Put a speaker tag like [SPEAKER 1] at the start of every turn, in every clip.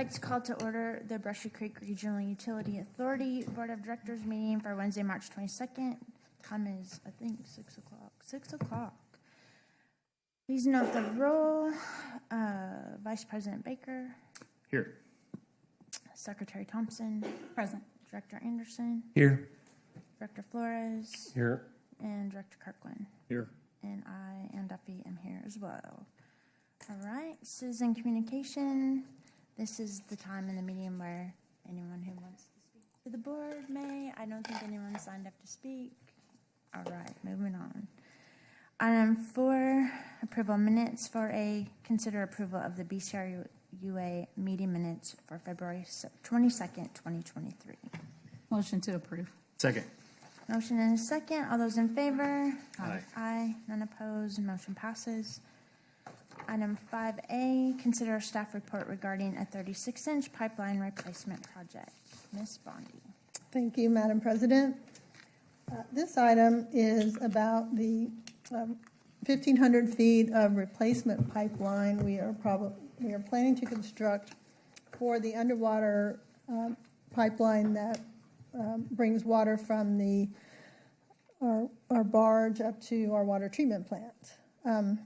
[SPEAKER 1] like to call to order the Brushy Creek Regional Utility Authority Board of Directors meeting for Wednesday, March 22nd. Time is, I think, 6 o'clock. 6 o'clock. Please note the roll. Vice President Baker.
[SPEAKER 2] Here.
[SPEAKER 1] Secretary Thompson.
[SPEAKER 3] Present.
[SPEAKER 1] Director Anderson.
[SPEAKER 2] Here.
[SPEAKER 1] Director Flores.
[SPEAKER 2] Here.
[SPEAKER 1] And Director Kirkland.
[SPEAKER 2] Here.
[SPEAKER 1] And I, Ann Duffy, am here as well. All right, citizen communication. This is the time in the meeting where anyone who wants to speak to the board may. I don't think anyone signed up to speak. All right, moving on. Item 4, approval minutes for consider approval of the BCRUA meeting minutes for February 22nd, 2023.
[SPEAKER 3] Motion to approve.
[SPEAKER 2] Second.
[SPEAKER 1] Motion and a second. All those in favor?
[SPEAKER 2] Aye.
[SPEAKER 1] Aye. None opposed. Motion passes. Item 5A, consider a staff report regarding a 36-inch pipeline replacement project. Ms. Bondi.
[SPEAKER 4] Thank you, Madam President. This item is about the 1,500 feet of replacement pipeline we are planning to construct for the underwater pipeline that brings water from our barge up to our water treatment plant.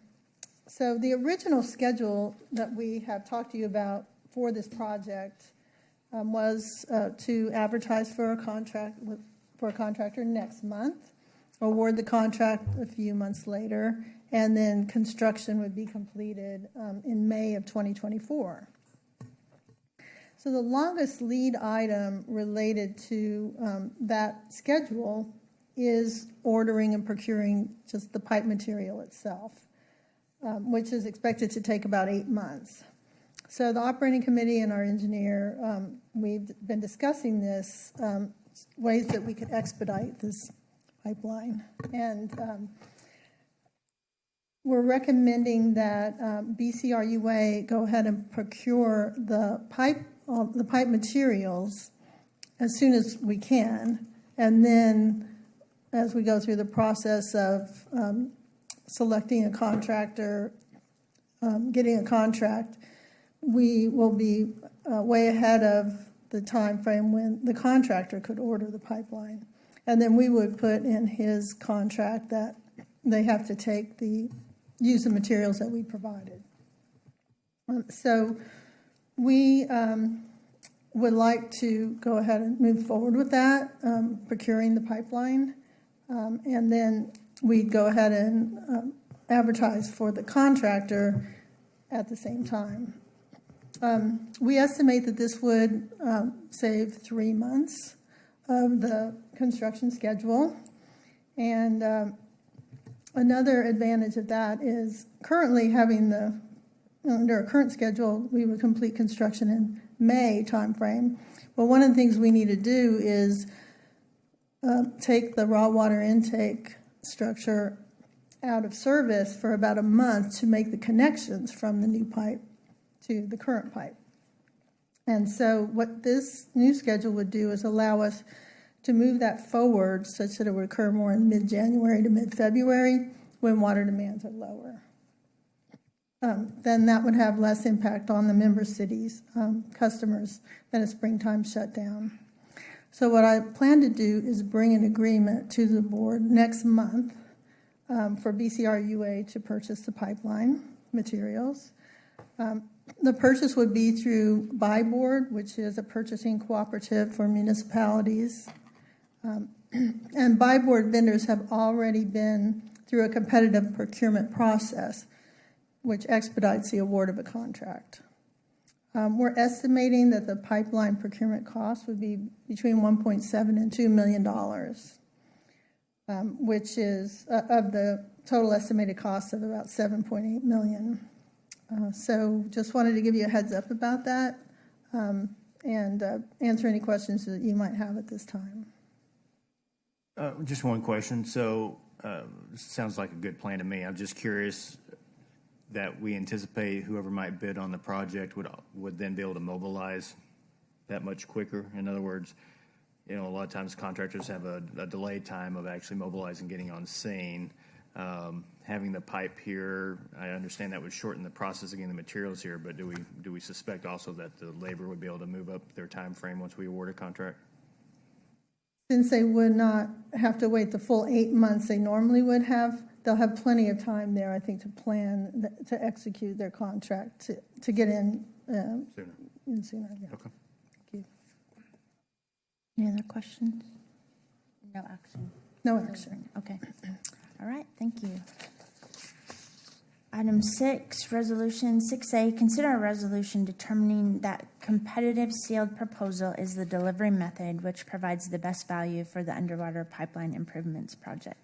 [SPEAKER 4] So the original schedule that we have talked to you about for this project was to advertise for a contractor next month, award the contract a few months later, and then construction would be completed in May of 2024. So the longest lead item related to that schedule is ordering and procuring just the pipe material itself, which is expected to take about 8 months. So the operating committee and our engineer, we've been discussing this, ways that we could expedite this pipeline. And we're recommending that BCRUA go ahead and procure the pipe materials as soon as we can. And then as we go through the process of selecting a contractor, getting a contract, we will be way ahead of the time frame when the contractor could order the pipeline. And then we would put in his contract that they have to use the materials that we provided. So we would like to go ahead and move forward with that, procuring the pipeline. And then we'd go ahead and advertise for the contractor at the same time. We estimate that this would save 3 months of the construction schedule. And another advantage of that is currently under our current schedule, we would complete construction in May timeframe. Well, one of the things we need to do is take the raw water intake structure out of service for about a month to make the connections from the new pipe to the current pipe. And so what this new schedule would do is allow us to move that forward such that it would occur more in mid-January to mid-February when water demands are lower. Then that would have less impact on the member cities' customers than a springtime shutdown. So what I plan to do is bring an agreement to the board next month for BCRUA to purchase the pipeline materials. The purchase would be through Buy Board, which is a purchasing cooperative for municipalities. And Buy Board vendors have already been through a competitive procurement process, which expedites the award of a contract. We're estimating that the pipeline procurement cost would be between $1.7 and $2 million, which is of the total estimated cost of about $7.8 million. So just wanted to give you a heads up about that and answer any questions that you might have at this time.
[SPEAKER 2] Just one question. So this sounds like a good plan to me. I'm just curious that we anticipate whoever might bid on the project would then be able to mobilize that much quicker. In other words, a lot of times contractors have a delayed time of actually mobilizing, getting on scene. having the pipe here, I understand that would shorten the process of getting the materials here, but do we suspect also that the labor would be able to move up their time frame once we award a contract?
[SPEAKER 4] Since they would not have to wait the full 8 months they normally would have, they'll have plenty of time there, I think, to plan, to execute their contract, to get in
[SPEAKER 2] Sooner.
[SPEAKER 4] sooner. Yeah.
[SPEAKER 2] Okay.
[SPEAKER 4] Thank you.
[SPEAKER 1] Any other questions? No action.
[SPEAKER 4] No action.
[SPEAKER 1] Okay. All right, thank you. Item 6, Resolution 6A, consider a resolution determining that competitive sealed proposal is the delivery method which provides the best value for the underwater pipeline improvements project.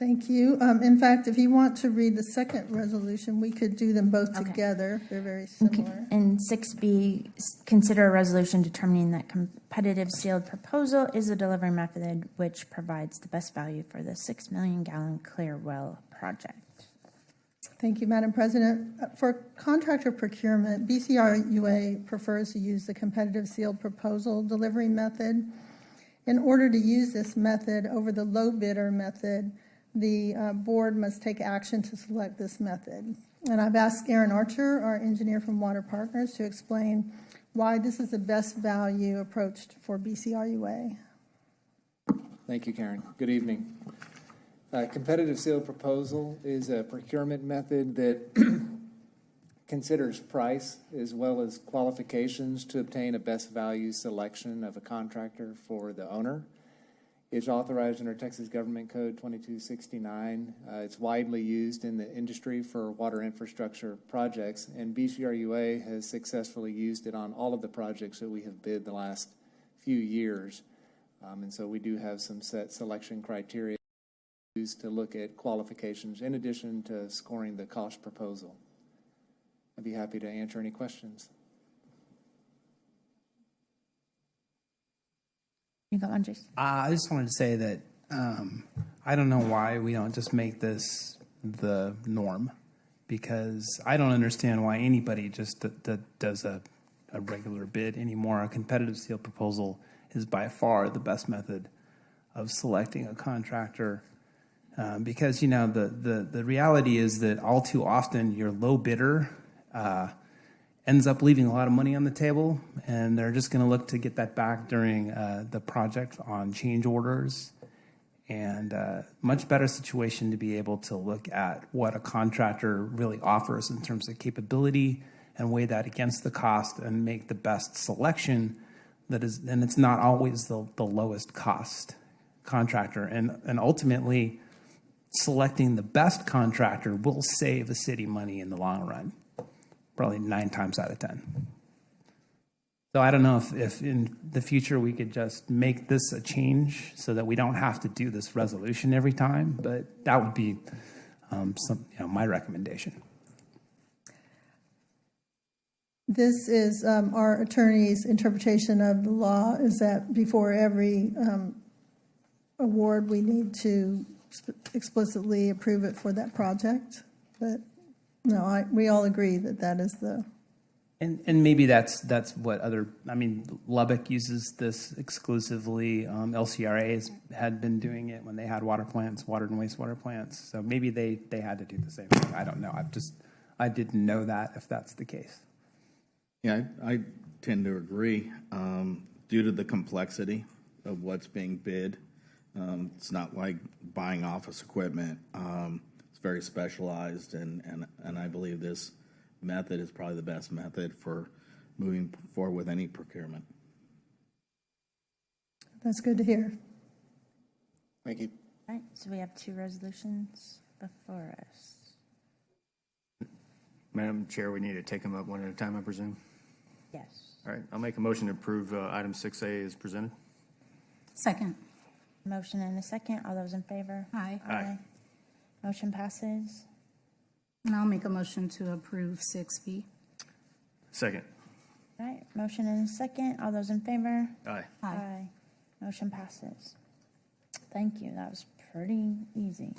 [SPEAKER 4] Thank you. In fact, if you want to read the second resolution, we could do them both
[SPEAKER 1] Okay.
[SPEAKER 4] together. They're very similar.
[SPEAKER 1] And 6B, consider a resolution determining that competitive sealed proposal is the delivery method which provides the best value for the 6 million gallon clear well project.
[SPEAKER 4] Thank you, Madam President. For contractor procurement, BCRUA prefers to use the competitive sealed proposal delivery method. In order to use this method over the low bidder method, the board must take action to select this method. And I've asked Aaron Archer, our engineer from Water Partners, to explain why this is the best value approach for BCRUA.
[SPEAKER 5] Thank you, Karen. Good evening. Competitive sealed proposal is a procurement method that considers price as well as qualifications to obtain a best value selection of a contractor for the owner. It's authorized under Texas Government Code 2269. It's widely used in the industry for water infrastructure projects, and BCRUA has successfully used it on all of the projects that we have bid the last few years. And so we do have some set selection criteria used to look at qualifications in addition to scoring the cost proposal. I'd be happy to answer any questions.
[SPEAKER 1] You got one, Jason?
[SPEAKER 6] I just wanted to say that I don't know why we don't just make this the norm, because I don't understand why anybody just does a regular bid anymore. A competitive sealed proposal is by far the best method of selecting a contractor, because, you know, the reality is that all too often your low bidder ends up leaving a lot of money on the table, and they're just going to look to get that back during the project on change orders. And much better situation to be able to look at what a contractor really offers in terms of capability and weigh that against the cost and make the best selection that is, and it's not always the lowest cost contractor. And ultimately, selecting the best contractor will save a city money in the long run, probably 9 times out of 10. So I don't know if in the future we could just make this a change so that we don't have to do this resolution every time, but that would be my recommendation.
[SPEAKER 4] This is our attorney's interpretation of the law, is that before every award, we need to explicitly approve it for that project. But no, we all agree that that is the...
[SPEAKER 6] And maybe that's what Lubbock uses this exclusively. LCRA had been doing it when they had water plants, water and wastewater plants. So maybe they had to do the same thing. I don't know. I didn't know that, if that's the case.
[SPEAKER 7] Yeah, I tend to agree. Due to the complexity of what's being bid, it's not like buying office equipment. It's very specialized, and I believe this method is probably the best method for moving forward with any procurement.
[SPEAKER 4] That's good to hear.
[SPEAKER 5] Thank you.
[SPEAKER 1] All right, so we have 2 resolutions before us.
[SPEAKER 2] Madam Chair, we need to take them up one at a time, I presume?
[SPEAKER 1] Yes.
[SPEAKER 2] All right, I'll make a motion to approve item 6A as presented.
[SPEAKER 3] Second.
[SPEAKER 1] Motion and a second. All those in favor?
[SPEAKER 3] Aye.
[SPEAKER 2] Aye.
[SPEAKER 1] Motion passes.
[SPEAKER 3] And I'll make a motion to approve 6B.
[SPEAKER 2] Second.
[SPEAKER 1] All right, motion and a second. All those in favor?
[SPEAKER 2] Aye.
[SPEAKER 3] Aye.
[SPEAKER 1] Motion passes. Thank you. That was pretty easy.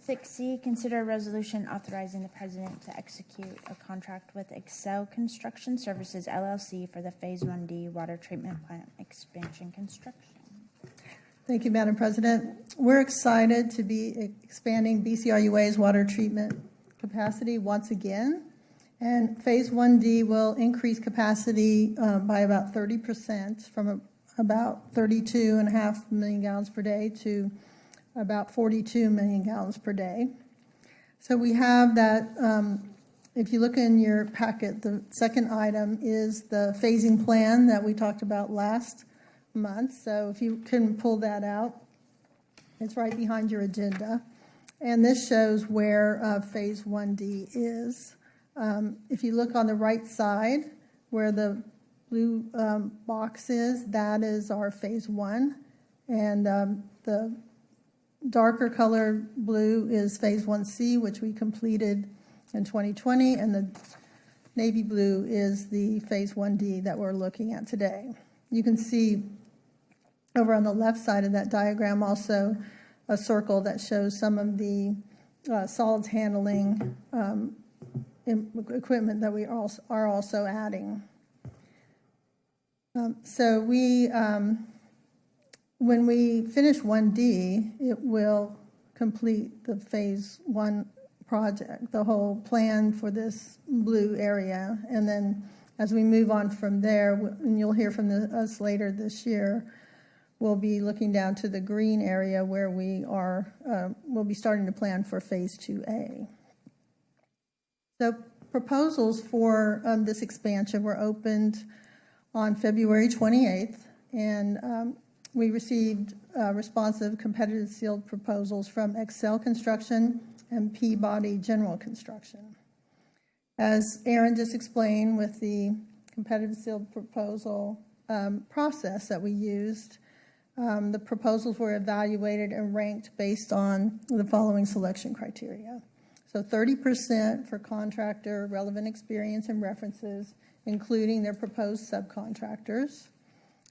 [SPEAKER 1] 6C, consider a resolution authorizing the president to execute a contract with Excel Construction Services, LLC for the Phase 1D Water Treatment Plant Expansion Construction.
[SPEAKER 4] Thank you, Madam President. We're excited to be expanding BCRUA's water treatment capacity once again. And Phase 1D will increase capacity by about 30% from about 32.5 million gallons per day to about 42 million gallons per day. So we have that, if you look in your packet, the second item is the phasing plan that we talked about last month. So if you can pull that out, it's right behind your agenda. And this shows where Phase 1D is. If you look on the right side where the blue box is, that is our Phase 1. And the darker color blue is Phase 1C, which we completed in 2020. And the navy blue is the Phase 1D that we're looking at today. You can see over on the left side of that diagram also a circle that shows some of the solids handling equipment that we are also adding. So when we finish 1D, it will complete the Phase 1 project, the whole plan for this blue area. And then as we move on from there, and you'll hear from us later this year, we'll be looking down to the green area where we'll be starting to plan for Phase 2A. So proposals for this expansion were opened on February 28th, and we received responsive competitive sealed proposals from Excel Construction and Peabody General Construction. As Aaron just explained with the competitive sealed proposal process that we used, the proposals were evaluated and ranked based on the following selection criteria. So 30% for contractor relevant experience and references, including their proposed subcontractors,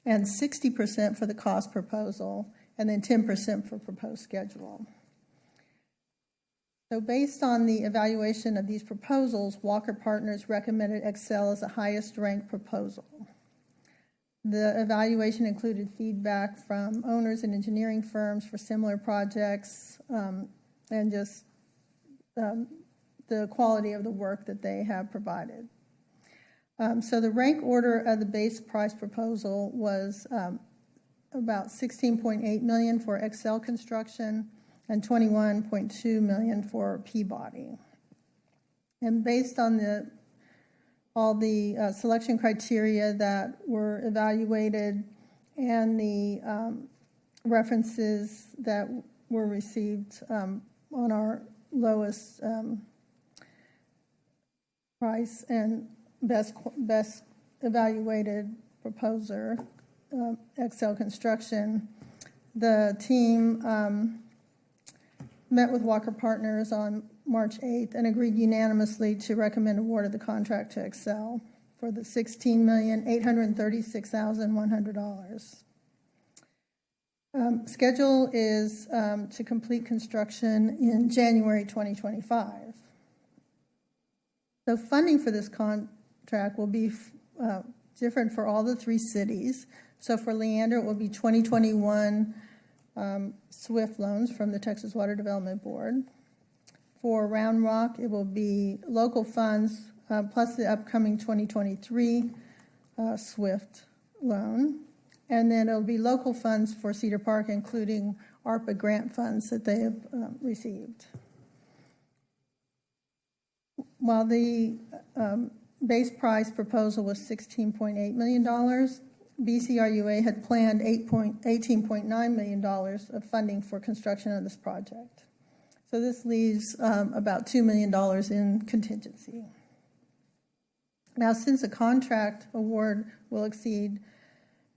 [SPEAKER 4] and 60% for the cost proposal, and then 10% for proposed schedule. So based on the evaluation of these proposals, Walker Partners recommended Excel as the highest ranked proposal. The evaluation included feedback from owners and engineering firms for similar projects, and just the quality of the work that they have provided. So the rank order of the base price proposal was about $16.8 million for Excel Construction and $21.2 million for Peabody. And based on all the selection criteria that were evaluated and the references that were received on our lowest price and best evaluated proposer, Excel Construction, the team met with Walker Partners on March 8th and agreed unanimously to recommend award of the contract to Excel for the $16,836,100. Schedule is to complete construction in January 2025. So funding for this contract will be different for all the three cities. So for Leander, it will be 2021 SWIFT loans from the Texas Water Development Board. For Round Rock, it will be local funds plus the upcoming 2023 SWIFT loan. And then it'll be local funds for Cedar Park, including ARPA grant funds that they have received. While the base price proposal was $16.8 million, BCRUA had planned $18.9 million of funding for construction of this project. So this leaves about $2 million in contingency. Now, since the contract award will exceed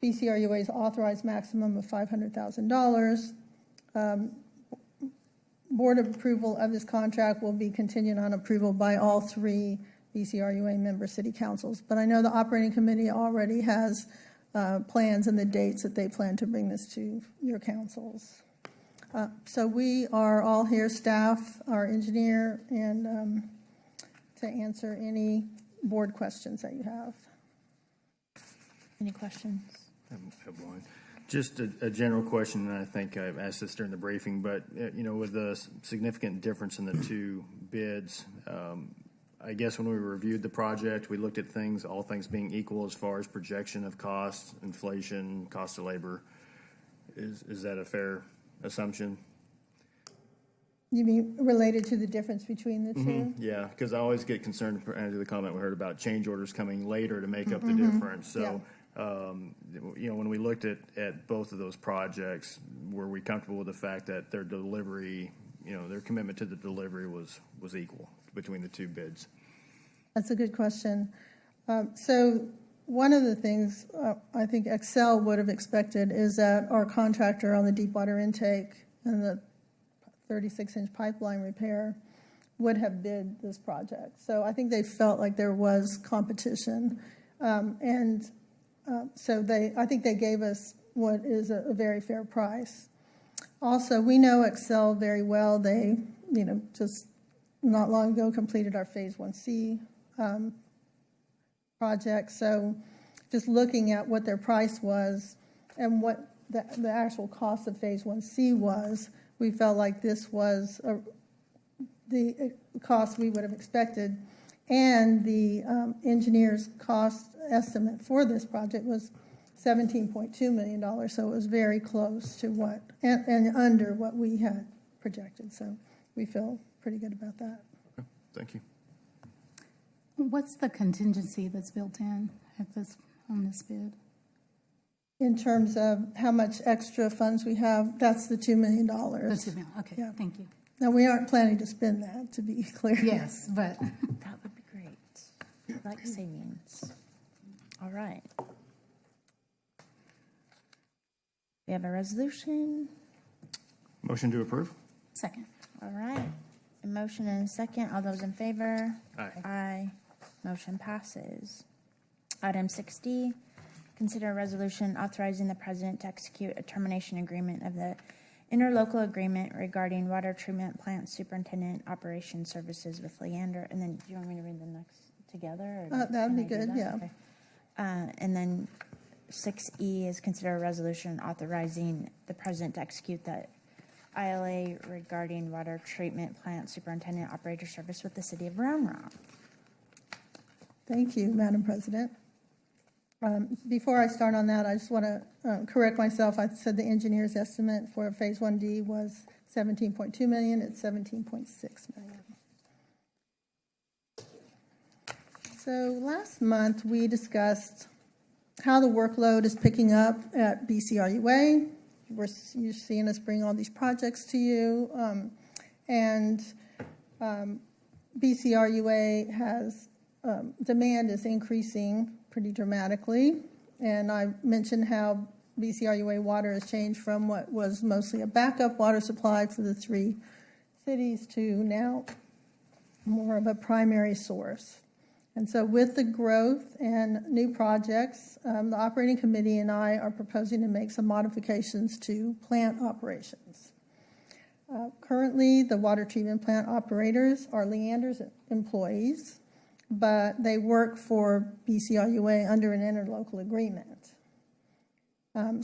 [SPEAKER 4] BCRUA's authorized maximum of $500,000, board approval of this contract will be contingent on approval by all three BCRUA member city councils. But I know the operating committee already has plans and the dates that they plan to bring this to your councils. So we are all here, staff, our engineer, and to answer any board questions that you have.
[SPEAKER 1] Any questions?
[SPEAKER 2] I have one. Just a general question, and I think I've asked this during the briefing, but, with the significant difference in the two bids, I guess when we reviewed the project, we looked at things, all things being equal as far as projection of costs, inflation, cost of labor. Is that a fair assumption?
[SPEAKER 4] You mean related to the difference between the two?
[SPEAKER 2] Yeah, because I always get concerned, to the comment we heard about change orders coming later to make up the difference. So, when we looked at both of those projects, were we comfortable with the fact that their delivery, their commitment to the delivery was equal between the two bids?
[SPEAKER 4] That's a good question. So one of the things I think Excel would have expected is that our contractor on the deep water intake and the 36-inch pipeline repair would have bid this project. So I think they felt like there was competition. So I think they gave us what is a very fair price. Also, we know Excel very well. They, just not long ago completed our Phase 1C project. So just looking at what their price was and what the actual cost of Phase 1C was, we felt like this was the cost we would have expected. And the engineer's cost estimate for this project was $17.2 million, so it was very close to what, and under what we had projected. So we feel pretty good about that.
[SPEAKER 2] Okay, thank you.
[SPEAKER 3] What's the contingency that's built in on this bid?
[SPEAKER 4] In terms of how much extra funds we have, that's the $2 million.
[SPEAKER 3] The $2 million. Okay,
[SPEAKER 4] Yeah.
[SPEAKER 3] thank you.
[SPEAKER 4] Now, we aren't planning to spend that, to be clear.
[SPEAKER 3] Yes, but
[SPEAKER 1] That would be great. I like savings. All right. We have a resolution.
[SPEAKER 2] Motion to approve?
[SPEAKER 3] second.
[SPEAKER 1] All right. A motion and a second. All those in favor?
[SPEAKER 2] Aye.
[SPEAKER 1] Aye. Motion passes. Item 6D, consider a resolution authorizing the president to execute a termination agreement of the interlocal agreement regarding water treatment plant superintendent operation services with Leander. And then, do you want me to read the next together? Or
[SPEAKER 4] That would be
[SPEAKER 1] can I do
[SPEAKER 4] good,
[SPEAKER 1] that?
[SPEAKER 4] yeah.
[SPEAKER 1] Okay. And then 6E is consider a resolution authorizing the president to execute the ILA regarding water treatment plant superintendent operator service with the city of Round Rock.
[SPEAKER 4] Thank you, Madam President. Before I start on that, I just want to correct myself. I said the engineer's estimate for Phase 1D was $17.2 million. It's $17.6 million. So last month, we discussed how the workload is picking up at BCRUA. You're seeing us bring all these projects to you. BCRUA has, demand is increasing pretty dramatically. And I mentioned how BCRUA water has changed from what was mostly a backup water supply for the three cities to now more of a primary source. And so with the growth and new projects, the operating committee and I are proposing to make some modifications to plant operations. Currently, the water treatment plant operators are Leander's employees, but they work for BCRUA under an interlocal agreement.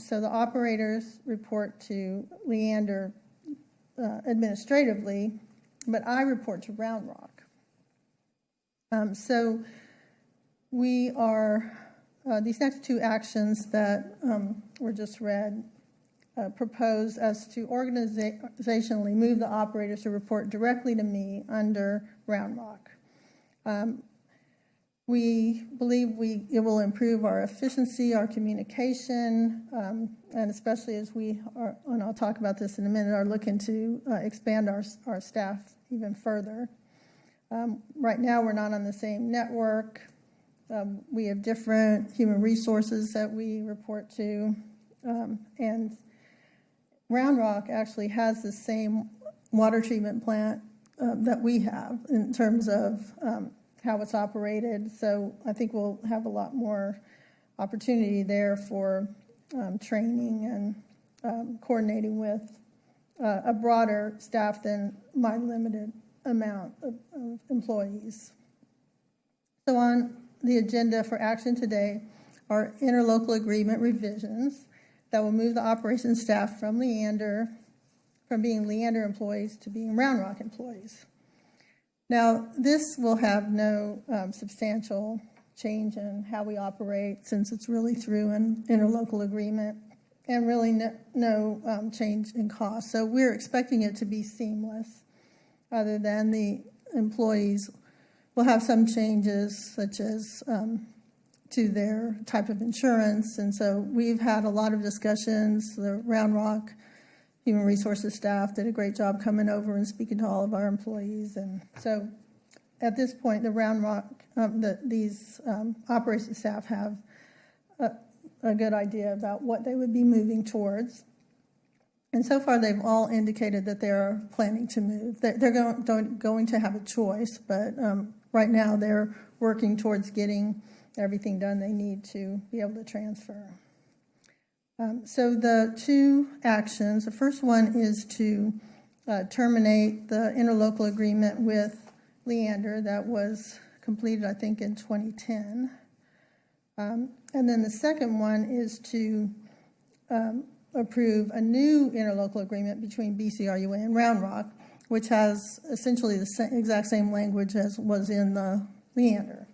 [SPEAKER 4] So the operators report to Leander administratively, but I report to Round Rock. So we are, these next two actions that were just read propose us to organizationally move the operators to report directly to me under Round Rock. We believe it will improve our efficiency, our communication, and especially as we are, and I'll talk about this in a minute, are looking to expand our staff even further. Right now, we're not on the same network. We have different human resources that we report to. And Round Rock actually has the same water treatment plant that we have in terms of how it's operated. So I think we'll have a lot more opportunity there for training and coordinating with a broader staff than my limited amount of employees. So on the agenda for action today are interlocal agreement revisions. that will move the operations staff from being Leander employees to being Round Rock employees. Now, this will have no substantial change in how we operate, since it's really through an interlocal agreement, and really no change in cost. So we're expecting it to be seamless, other than the employees will have some changes, such as to their type of insurance. And so we've had a lot of discussions. The Round Rock Human Resources staff did a great job coming over and speaking to all of our employees. And so at this point, the Round Rock, these operations staff have a good idea about what they would be moving towards. And so far, they've all indicated that they're planning to move. They're going to have a choice, but right now they're working towards getting everything done they need to be able to transfer. So the two actions, the first one is to terminate the interlocal agreement with Leander that was completed, I think, in 2010. And then the second one is to approve a new interlocal agreement between BCRUA and Round Rock, which has essentially the exact same language as was in the Leander.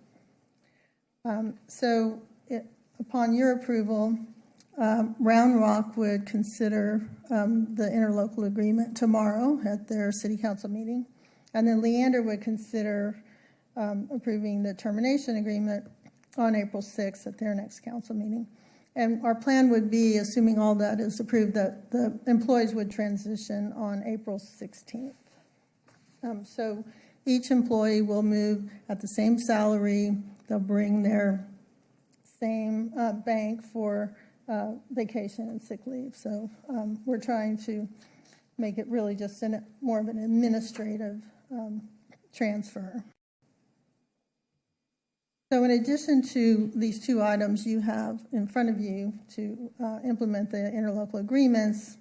[SPEAKER 4] Upon your approval, Round Rock would consider the interlocal agreement tomorrow at their city council meeting, and then Leander would consider approving the termination agreement on April 6th at their next council meeting. And our plan would be, assuming all that is approved, that the employees would transition on April 16th. So each employee will move at the same salary. They'll bring their same bank for vacation and sick leave. So we're trying to make it really just more of an administrative transfer. So in addition to these two items you have in front of you to implement the interlocal agreements,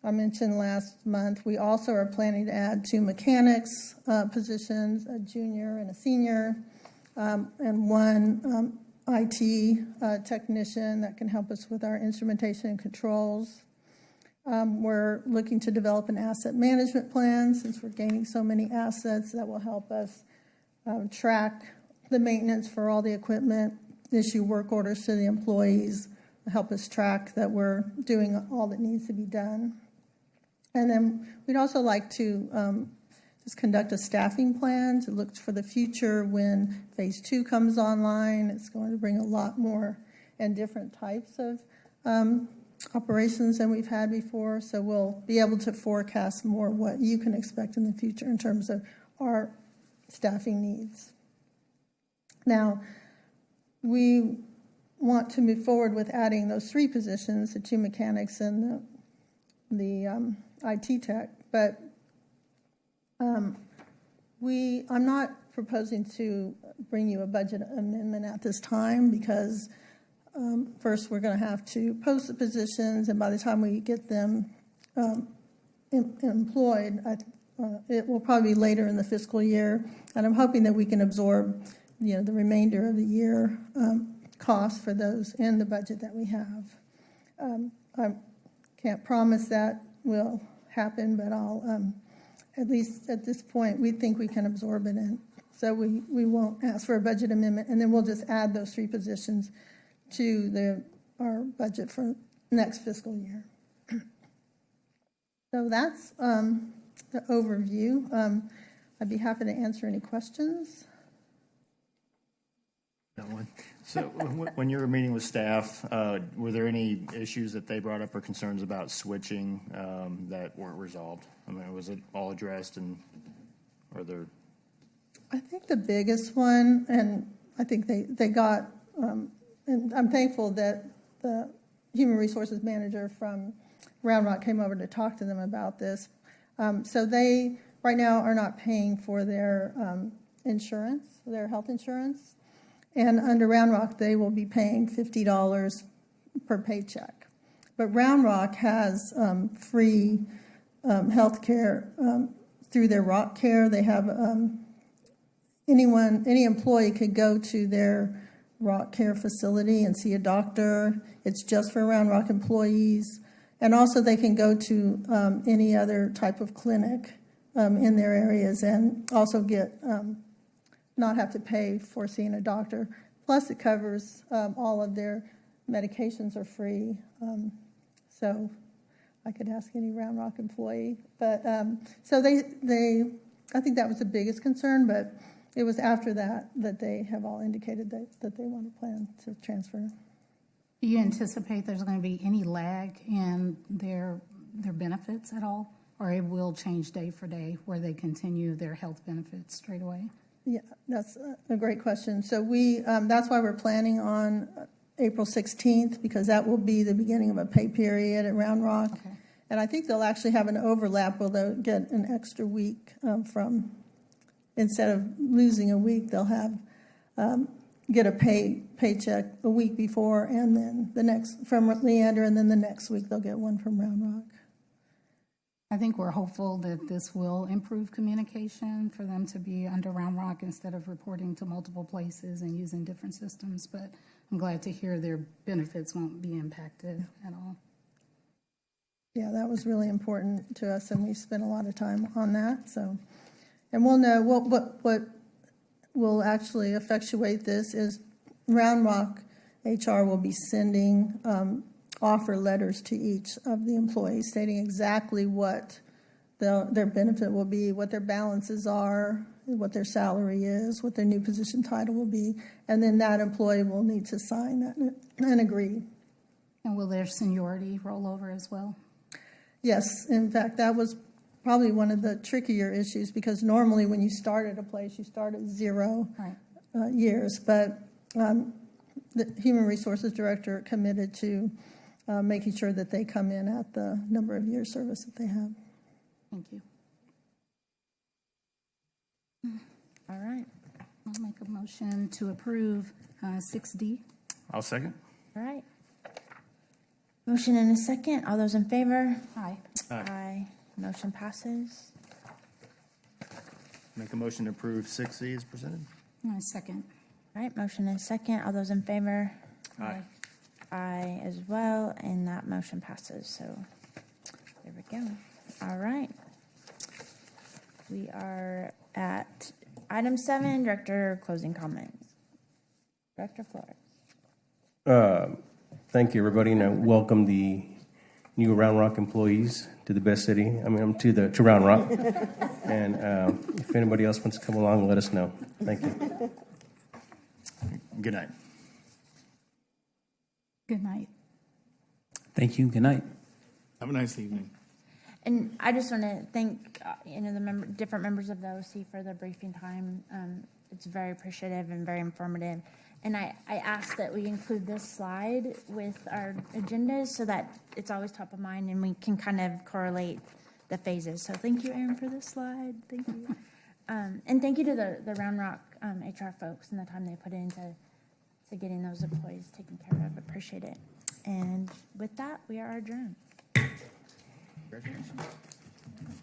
[SPEAKER 4] I mentioned last month, we also are planning to add 2 mechanics positions, a junior and a senior, and 1 IT technician that can help us with our instrumentation and controls. We're looking to develop an asset management plan, since we're gaining so many assets, that will help us track the maintenance for all the equipment, issue work orders to the employees, help us track that we're doing all that needs to be done. And then we'd also like to just conduct a staffing plan to look for the future when phase 2 comes online. It's going to bring a lot more and different types of operations than we've had before. So we'll be able to forecast more what you can expect in the future in terms of our staffing needs. Now, we want to move forward with adding those 3 positions, the 2 mechanics and the IT tech, but I'm not proposing to bring you a budget amendment at this time, because first we're going to have to post the positions, and by the time we get them employed, it will probably be later in the fiscal year, and I'm hoping that we can absorb the remainder of the year costs for those in the budget that we have. I can't promise that will happen, but I'll, at least at this point, we think we can absorb it in. So we won't ask for a budget amendment, and then we'll just add those 3 positions to our budget for next fiscal year. So that's the overview. I'd be happy to answer any questions.
[SPEAKER 2] That one. So when you were meeting with staff, were there any issues that they brought up or concerns about switching that weren't resolved? I mean, was it all addressed, and are there?
[SPEAKER 4] I think the biggest one, and I think they got, and I'm thankful that the human resources manager from Round Rock came over to talk to them about this. So they right now are not paying for their insurance, their health insurance. And under Round Rock, they will be paying $50 per paycheck. But Round Rock has free health care through their Rock Care. They have any employee could go to their Rock Care facility and see a doctor. It's just for Round Rock employees. And also they can go to any other type of clinic in their areas and also get, not have to pay for seeing a doctor. Plus it covers all of their medications are free. So I could ask any Round Rock employee. But so I think that was the biggest concern, but it was after that they have all indicated that they want to plan to transfer.
[SPEAKER 3] Do you anticipate there's going to be any lag in their benefits at all? Or it will change day for day where they continue their health benefits straight away?
[SPEAKER 4] Yeah, that's a great question. So that's why we're planning on April 16th, because that will be the beginning of a pay period at Round Rock.
[SPEAKER 3] Okay.
[SPEAKER 4] And I think they'll actually have an overlap where they'll get an extra week instead of losing a week, they'll have get a paycheck a week before, and then the next from Leander, and then the next week they'll get one from Round Rock.
[SPEAKER 3] I think we're hopeful that this will improve communication for them to be under Round Rock instead of reporting to multiple places and using different systems. But I'm glad to hear their benefits won't be impacted at all.
[SPEAKER 4] Yeah, that was really important to us, and we spent a lot of time on that. So, and we'll know what will actually effectuate this is Round Rock HR will be sending offer letters to each of the employees stating exactly what their benefit will be, what their balances are, what their salary is, what their new position title will be, and then that employee will need to sign that and agree.
[SPEAKER 3] And will their seniority roll over as well?
[SPEAKER 4] Yes, in fact, that was probably one of the trickier issues, because normally when you start at a place, you start at 0
[SPEAKER 3] Right.
[SPEAKER 4] Years, but the Human Resources Director committed to making sure that they come in at the number of years service that they have.
[SPEAKER 3] Thank you.
[SPEAKER 1] All right.
[SPEAKER 3] I'll make a motion to approve 6D.
[SPEAKER 2] I'll second.
[SPEAKER 1] All right. Motion and a second. All those in favor?
[SPEAKER 3] Aye.
[SPEAKER 1] Aye. Motion passes.
[SPEAKER 2] Make a motion to approve 6C as presented.
[SPEAKER 3] And a second.
[SPEAKER 1] All right. Motion and a second. All those in favor?
[SPEAKER 2] Aye.
[SPEAKER 1] Aye as well, and that motion passes. So there we go. All right. We are at item 7, Director closing comments. Director Flores.
[SPEAKER 8] Thank you, everybody, and I welcome the new Round Rock employees to the best city. To Round Rock. And if anybody else wants to come along, let us know. Thank you.
[SPEAKER 2] Good night.
[SPEAKER 3] Good night.
[SPEAKER 6] Thank you. Good night.
[SPEAKER 7] Have a nice evening.
[SPEAKER 1] And I just want to thank the different members of the OC for the briefing time. It's very appreciative and very informative. And I ask that we include this slide with our agendas so that it's always top of mind and we can kind of correlate the phases. So thank you, Aaron, for this slide. Thank you. And thank you to the Round Rock HR folks and the time they put into getting those employees taken care of. Appreciate it. And with that, we are adjourned.
[SPEAKER 2] Congratulations.